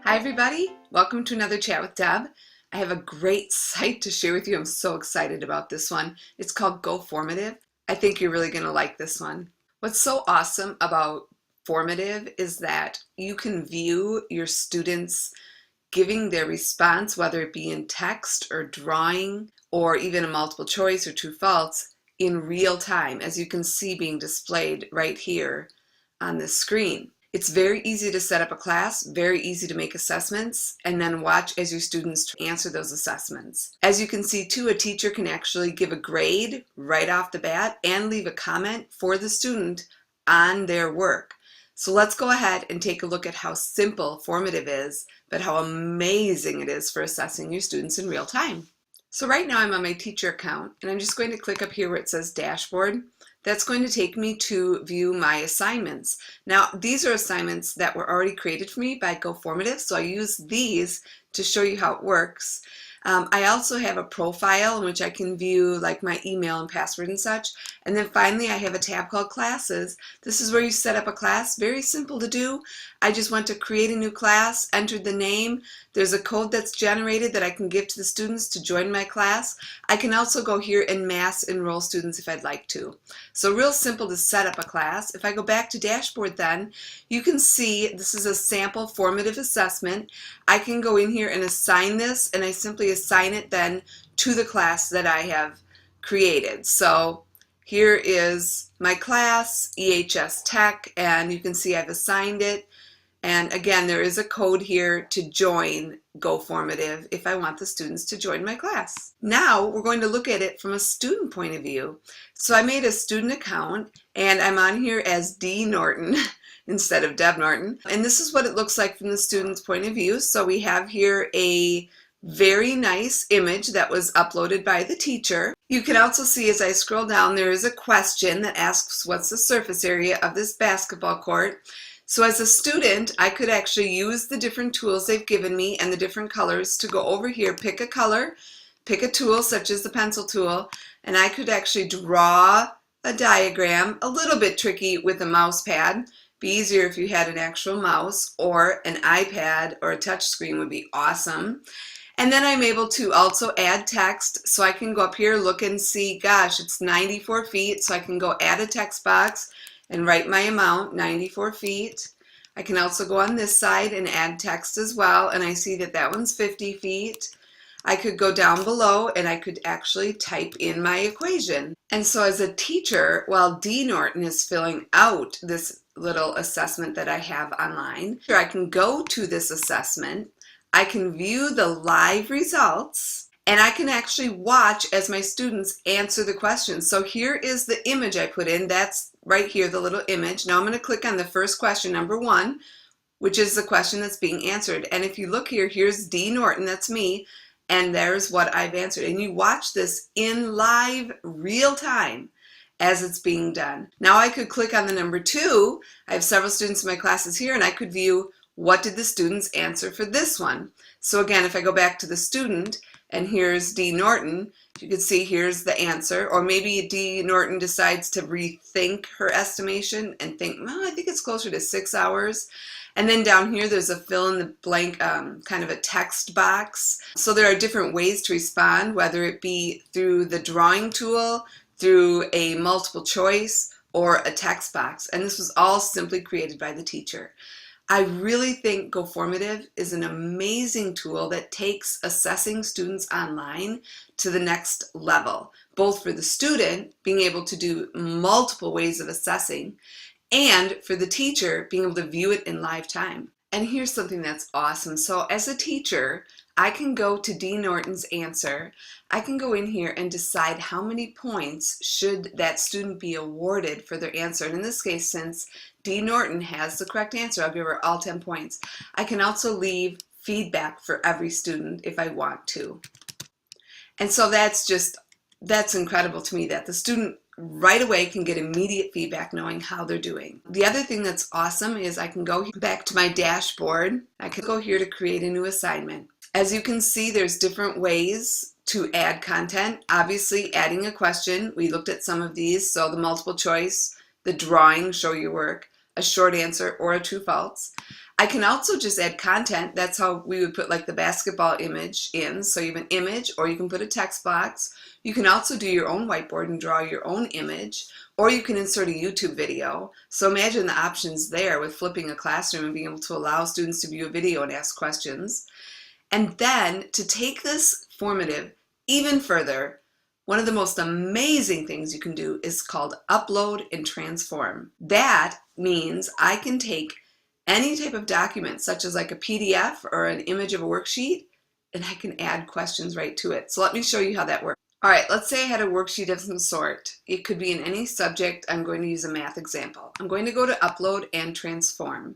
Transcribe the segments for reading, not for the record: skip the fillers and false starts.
Hi everybody, welcome to another chat with Deb. I have a great site to share with you. I'm so excited about this one. It's called Go Formative. I think you're really going to like this one. What's so awesome about Formative is that you can view your students giving their response, whether it be in text or drawing or even a multiple choice or true false, in real time, as you can see being displayed right here on this screen. It's very easy to set up a class, very easy to make assessments, and then watch as your students answer those assessments. As you can see too, a teacher can actually give a grade right off the bat and leave a comment for the student on their work. So let's go ahead and take a look at how simple Formative is, but how amazing it is for assessing your students in real time. So right now I'm on my teacher account, and I'm just going to click up here where it says Dashboard. That's going to take me to view my assignments. Now, these are assignments that were already created for me by Go Formative, so I use these to show you how it works. I also have a profile in which I can view like my email and password and such. And then finally, I have a tab called Classes. This is where you set up a class. Very simple to do. I just went to create a new class, entered the name. There's a code that's generated that I can give to the students to join my class. I can also go here and mass enroll students if I'd like to. So real simple to set up a class. If I go back to Dashboard then, you can see this is a sample formative assessment. I can go in here and assign this, and I simply assign it then to the class that I have created. So here is my class, EHS Tech, and you can see I've assigned it. And again, there is a code here to join Go Formative if I want the students to join my class. Now we're going to look at it from a student point of view. So I made a student account, and I'm on here as D. Norton instead of Deb Norton. And this is what it looks like from the student's point of view. So we have here a very nice image that was uploaded by the teacher. You can also see as I scroll down, there is a question that asks what's the surface area of this basketball court. So as a student, I could actually use the different tools they've given me and the different colors to go over here, pick a color, pick a tool such as the pencil tool, and I could actually draw a diagram, a little bit tricky with a mouse pad. Be easier if you had an actual mouse, or an iPad or a touch screen would be awesome. And then I'm able to also add text, so I can go up here, look and see, gosh, it's 94 feet, so I can go add a text box and write my amount, 94 feet. I can also go on this side and add text as well, and I see that that one's 50 feet. I could go down below and I could actually type in my equation. And so as a teacher, while D. Norton is filling out this little assessment that I have online, I can go to this assessment, I can view the live results, and I can actually watch as my students answer the questions. So here is the image I put in. That's right here, the little image. Now I'm going to click on the first question, number 1, which is the question that's being answered. And if you look here, here's D. Norton, that's me, and there's what I've answered. And you watch this in live, real time as it's being done. Now I could click on the number 2. I have several students in my classes here, and I could view what did the students answer for this one. So again, if I go back to the student, and here's D. Norton, you can see here's the answer. Or maybe D. Norton decides to rethink her estimation and think, well, I think it's closer to 6 hours. And then down here, there's a fill in the blank kind of a text box. So there are different ways to respond, whether it be through the drawing tool, through a multiple choice, or a text box. And this was all simply created by the teacher. I really think Go Formative is an amazing tool that takes assessing students online to the next level, both for the student being able to do multiple ways of assessing, and for the teacher being able to view it in live time. And here's something that's awesome. So as a teacher, I can go to D. Norton's answer. I can go in here and decide how many points should that student be awarded for their answer. And in this case, since D. Norton has the correct answer, I'll give her all 10 points. I can also leave feedback for every student if I want to. And so that's incredible to me, that the student right away can get immediate feedback knowing how they're doing. The other thing that's awesome is I can go back to my dashboard. I can go here to create a new assignment. As you can see, there's different ways to add content. Obviously, adding a question. We looked at some of these. So the multiple choice, the drawing, show your work, a short answer, or a true false. I can also just add content. That's how we would put like the basketball image in. So you have an image, or you can put a text box. You can also do your own whiteboard and draw your own image, or you can insert a YouTube video. So imagine the options there with flipping a classroom and being able to allow students to view a video and ask questions. And then to take this formative even further, one of the most amazing things you can do is called upload and transform. That means I can take any type of document, such as like a PDF or an image of a worksheet, and I can add questions right to it. So let me show you how that works. All right, let's say I had a worksheet of some sort. It could be in any subject. I'm going to use a math example. I'm going to go to upload and transform.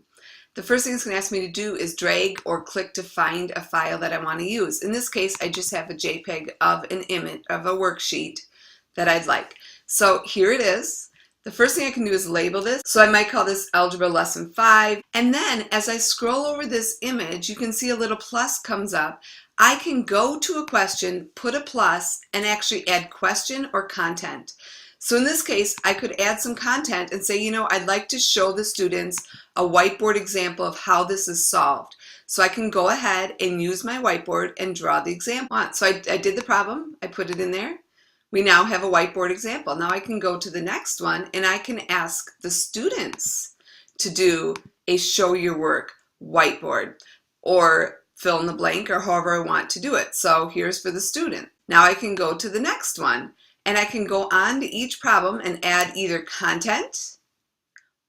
The first thing it's going to ask me to do is drag or click to find a file that I want to use. In this case, I just have a JPEG of an image of a worksheet that I'd like. So here it is. The first thing I can do is label this. So I might call this Algebra Lesson 5. And then as I scroll over this image, you can see a little plus comes up. I can go to a question, put a plus, and actually add question or content. So in this case, I could add some content and say, you know, I'd like to show the students a whiteboard example of how this is solved. So I can go ahead and use my whiteboard and draw the example. So I did the problem, I put it in there. We now have a whiteboard example. Now I can go to the next one and I can ask the students to do a show your work whiteboard, or fill in the blank, or however I want to do it. So here's for the student. Now I can go to the next one and I can go on to each problem and add either content,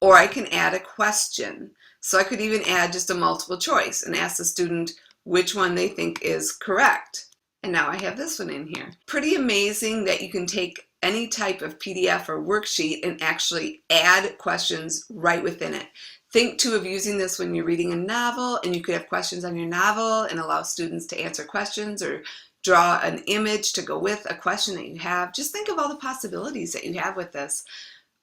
or I can add a question. So I could even add just a multiple choice and ask the student which one they think is correct. And now I have this one in here. Pretty amazing that you can take any type of PDF or worksheet and actually add questions right within it. Think too of using this when you're reading a novel, and you could have questions on your novel and allow students to answer questions or draw an image to go with a question that you have. Just think of all the possibilities that you have with this.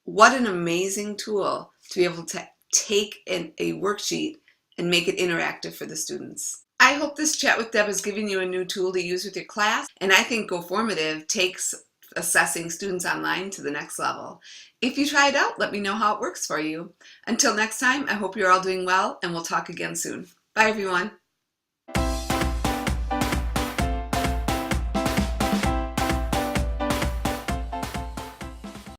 What an amazing tool to be able to take a worksheet and make it interactive for the students. I hope this chat with Deb has given you a new tool to use with your class, and I think Go Formative takes assessing students online to the next level. If you try it out, let me know how it works for you. Until next time, I hope you're all doing well, and we'll talk again soon. Bye everyone.